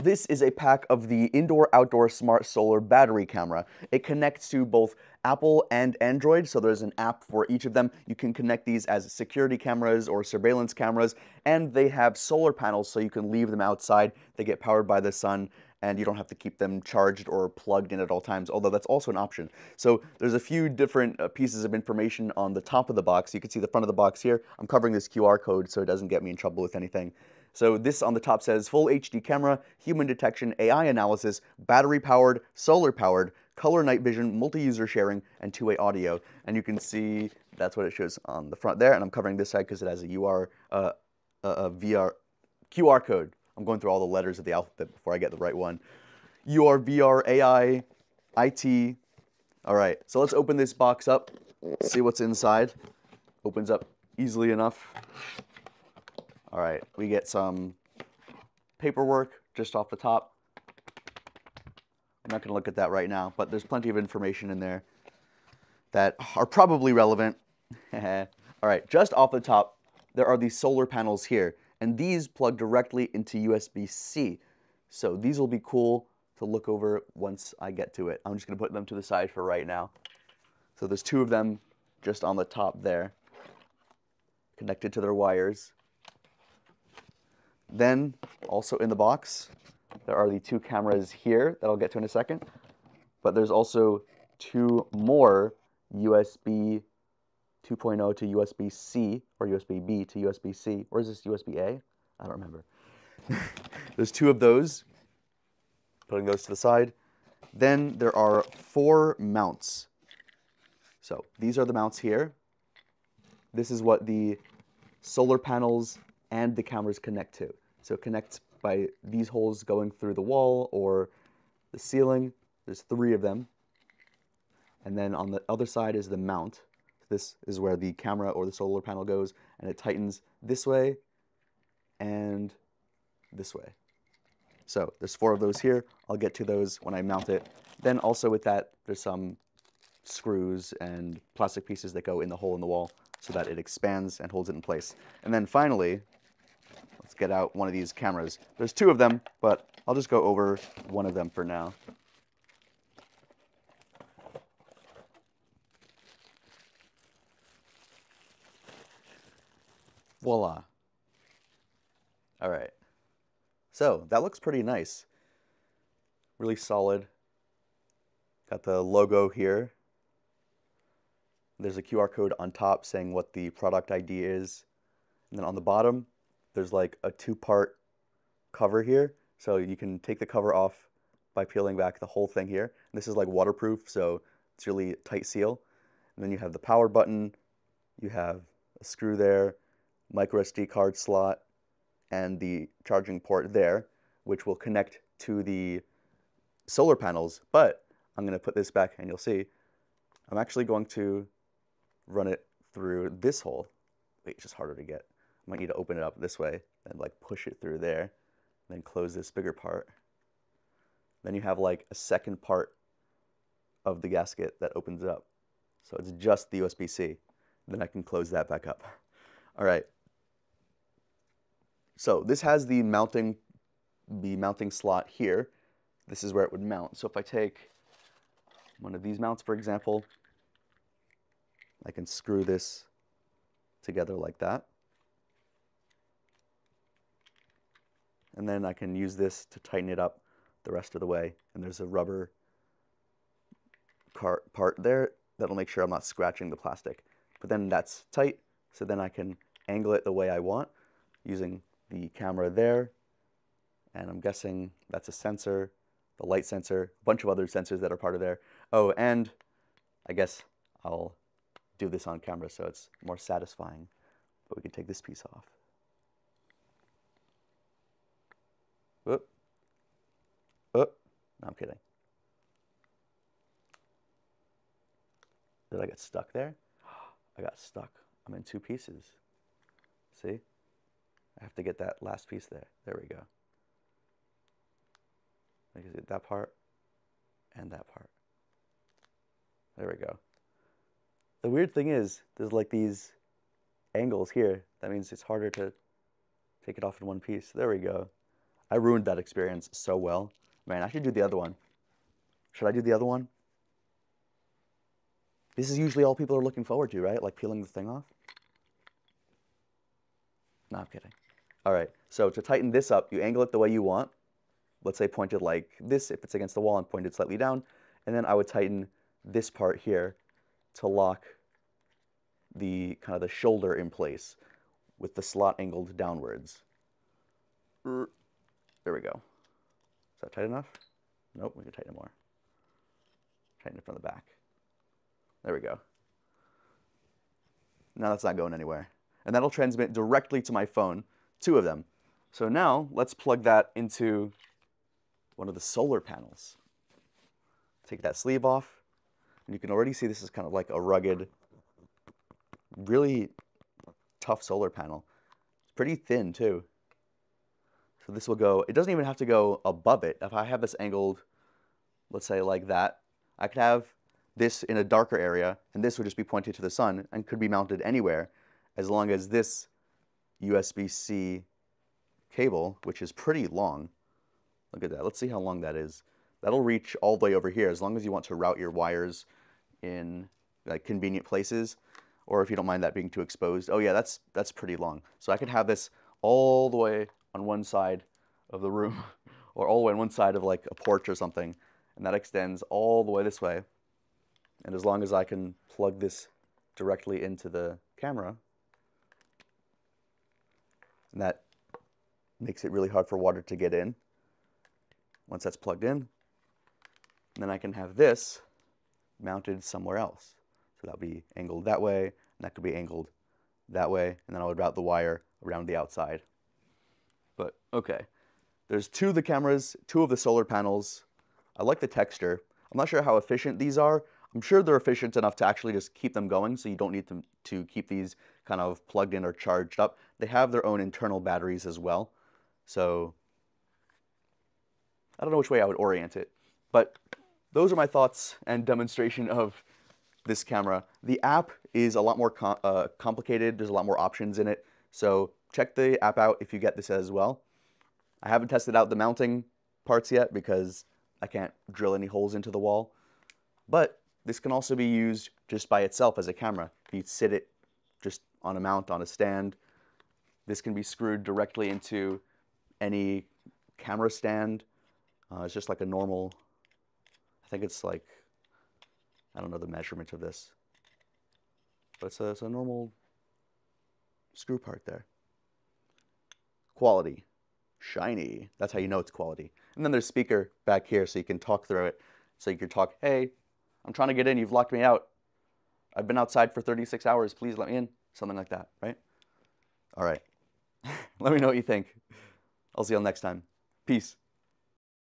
This is a pack of the indoor-outdoor smart solar battery camera. It connects to both Apple and Android, so there's an app for each of them. You can connect these as security cameras or surveillance cameras, and they have solar panels so you can leave them outside. They get powered by the sun, and you don't have to keep them charged or plugged in at all times, although that's also an option. So there's a few different pieces of information on the top of the box. You can see the front of the box here. I'm covering this QR code so it doesn't get me in trouble with anything. So this on the top says full HD camera, human detection, AI analysis, battery powered, solar powered, color night vision, multi-user sharing, and two-way audio. And you can see that's what it shows on the front there. And I'm covering this side because it has a QR code. I'm going through all the letters of the alphabet before I get the right one. UR, VR, AI, IT. All right, so let's open this box up, see what's inside. Opens up easily enough. All right, we get some paperwork just off the top. I'm not going to look at that right now, but there's plenty of information in there that are probably relevant. All right, just off the top, there are these solar panels here, and these plug directly into USB-C. So these will be cool to look over once I get to it. I'm just going to put them to the side for right now. So there's two of them just on the top there, connected to their wires. Then, also in the box, there are the two cameras here that I'll get to in a second. But there's also two more USB 2.0 to USB-C, or USB-B to USB-C. Or is this USB-A? I don't remember. There's two of those. Putting those to the side. Then there are four mounts. So these are the mounts here. This is what the solar panels and the cameras connect to. So it connects by these holes going through the wall or the ceiling. There's three of them. And then on the other side is the mount. This is where the camera or the solar panel goes, and it tightens this way and this way. So there's four of those here. I'll get to those when I mount it. Then also with that, there's some screws and plastic pieces that go in the hole in the wall so that it expands and holds it in place. And then finally, let's get out one of these cameras. There's two of them, but I'll just go over one of them for now. Voila. All right. So that looks pretty nice. Really solid. Got the logo here. There's a QR code on top saying what the product ID is. And then on the bottom, there's like a two-part cover here. So you can take the cover off by peeling back the whole thing here. And this is like waterproof, so it's really tight seal. And then you have the power button. You have a screw there, micro SD card slot, and the charging port there, which will connect to the solar panels. But I'm going to put this back and you'll see I'm actually going to run it through this hole. Wait, it's just harder to get. I might need to open it up this way and like push it through there, then close this bigger part. Then you have like a second part of the gasket that opens up. So it's just the USB-C. Then I can close that back up. All right. So this has the mounting slot here. This is where it would mount. So if I take one of these mounts, for example, I can screw this together like that. And then I can use this to tighten it up the rest of the way. And there's a rubber part there that'll make sure I'm not scratching the plastic. But then that's tight, so then I can angle it the way I want using the camera there. And I'm guessing that's a sensor, the light sensor, a bunch of other sensors that are part of there. Oh, and I guess I'll do this on camera so it's more satisfying. But we can take this piece off. Whoop. Whoop. No, I'm kidding. Did I get stuck there? I got stuck. I'm in two pieces. See? I have to get that last piece there. There we go. I can get that part and that part. There we go. The weird thing is, there's like these angles here. That means it's harder to take it off in one piece. There we go. I ruined that experience so well. Man, I should do the other one. Should I do the other one? This is usually all people are looking forward to, right? Like peeling the thing off. No, I'm kidding. All right, so to tighten this up, you angle it the way you want. Let's say pointed like this if it's against the wall and pointed slightly down. And then I would tighten this part here to lock the kind of the shoulder in place with the slot angled downwards. There we go. Is that tight enough? Nope, we can tighten it more. Tighten it from the back. There we go. Now that's not going anywhere. And that'll transmit directly to my phone, 2 of them. So now let's plug that into one of the solar panels. Take that sleeve off, and you can already see this is kind of like a rugged, really tough solar panel. It's pretty thin too. So this will go, it doesn't even have to go above it. If I have this angled, let's say like that, I could have this in a darker area, and this would just be pointed to the sun and could be mounted anywhere as long as this USB-C cable, which is pretty long, look at that, let's see how long that is. That'll reach all the way over here as long as you want to route your wires in like convenient places, or if you don't mind that being too exposed. Oh yeah, that's pretty long. So I could have this all the way on one side of the room or all the way on one side of like a porch or something, and that extends all the way this way. And as long as I can plug this directly into the camera, and that makes it really hard for water to get in. Once that's plugged in, then I can have this mounted somewhere else. So that'll be angled that way, and that could be angled that way, and then I would route the wire around the outside. But okay, there's 2 of the cameras, 2 of the solar panels. I like the texture. I'm not sure how efficient these are. I'm sure they're efficient enough to actually just keep them going, so you don't need them to keep these kind of plugged in or charged up. They have their own internal batteries as well. So I don't know which way I would orient it, but those are my thoughts and demonstration of this camera. The app is a lot more complicated. There's a lot more options in it. So check the app out if you get this as well. I haven't tested out the mounting parts yet because I can't drill any holes into the wall. But this can also be used just by itself as a camera. If you sit it just on a mount on a stand, this can be screwed directly into any camera stand. It's just like a normal, I think it's like, I don't know the measurement of this, but it's a normal screw part there. Quality, shiny, that's how you know it's quality. And then there's speaker back here so you can talk through it. So you can talk, hey, I'm trying to get in, you've locked me out. I've been outside for 36 hours, please let me in. Something like that, right? All right, let me know what you think. I'll see you all next time. Peace.